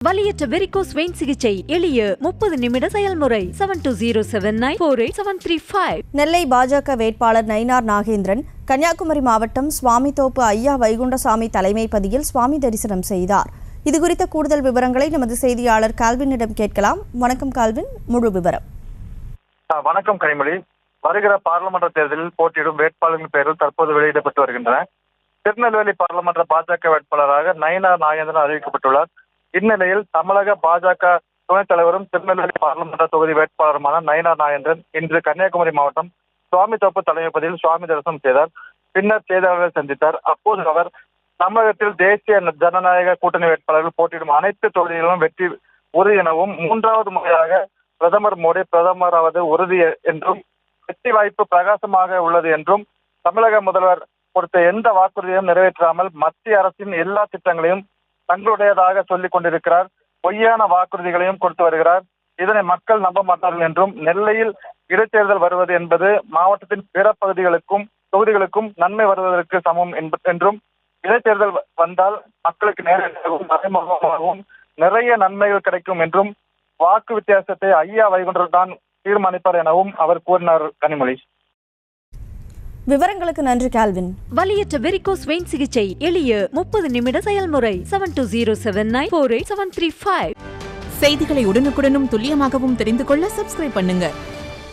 வலியற்ற varicose vein சிகிச்சை எளிய 30 நிமிட செயல்முறை 7207948735. நெல்லை பாஜக வேட்பாளர் நயினார் நாகேந்திரன் கன்னியாகுமரி மாவட்டம் சுவாமித்தோப்பு ஐயா வைகுண்டசாமி தலைமைப்பதியில் சுவாமி தரிசனம் செய்தார். இதுகுறித்த கூடுதல் விவரங்களை நமது செய்தியாளர் கால்வினிடம் கேட்கலாம். வணக்கம் கால்வின், முழு விவரம். வணக்கம் கனிமொழி. வருகிற பாராளுமன்ற தேர்தலில் போட்டியிடும் வேட்பாளர்களின் பெயர்கள் தற்போது வெளியிடப்பட்டு வருகின்றன. திருநெல்வேலி பாராளுமன்ற பாஜக வேட்பாளராக நயினார் நாகேந்திரன் அறிவிக்கப்பட்டுள்ளார். இந்நிலையில் தமிழக பாஜக துணைத் தலைவரும் திருநெல்வேலி பாராளுமன்ற தொகுதி வேட்பாளருமான நயினார் நாகேந்திரன் இன்று கன்னியாகுமரி மாவட்டம் சுவாமித்தோப்பு தலைமைப்பதியில் சுவாமி தரிசனம் செய்தார். பின்னர் செய்தியாளர்களை சந்தித்தார். அப்போது அவர் தமிழகத்தில் தேசிய ஜனநாயக கூட்டணி வேட்பாளர்கள் போட்டியிடும் அனைத்து தொகுதிகளிலும் வெற்றி உறுதி எனவும் 3வது முறையாக பிரதமர் மோடி பிரதமராவது உறுதி என்றும் வெற்றி வாய்ப்பு பிரகாசமாக உள்ளது என்றும் தமிழக முதல்வர் கொடுத்த எந்த வாக்குறுதியையும் நிறைவேற்றாமல் மத்திய அரசின் எல்லா திட்டங்களையும் தங்களுடையதாக சொல்லிக் கொண்டிருக்கிறார். பொய்யான வாக்குறுதிகளையும் கொடுத்து வருகிறார். இதனை மக்கள் நம்ப மாட்டார்கள் என்றும் நெல்லையில் இடைத்தேர்தல் வருவது என்பது மாவட்டத்தின் பிற தொகுதிகளுக்கும் நன்மை வருவதற்கு சமம் என்றும் இடைத்தேர்தல் வந்தால் மக்களுக்கு நேரடியாகவும் மறைமுகமாகவும் நிறைய நன்மைகள் கிடைக்கும் என்றும் வாக்கு வித்தியாசத்தை ஐயா வைகுண்டர் தான் தீர்மானிப்பார் எனவும் அவர் கூறினார். கனிமொழி, விவரங்களுக்கு நன்றி கால்வின். வலியற்ற வெரிகோஸ் வெயின் சிகிச்சை எளிய 30 நிமிட செயல்முறை 7207948735. செய்திகளை உடனுக்குடனும் துல்லியமாகவும் தெரிந்து கொள்ள சப்ஸ்கிரைப் பண்ணுங்க.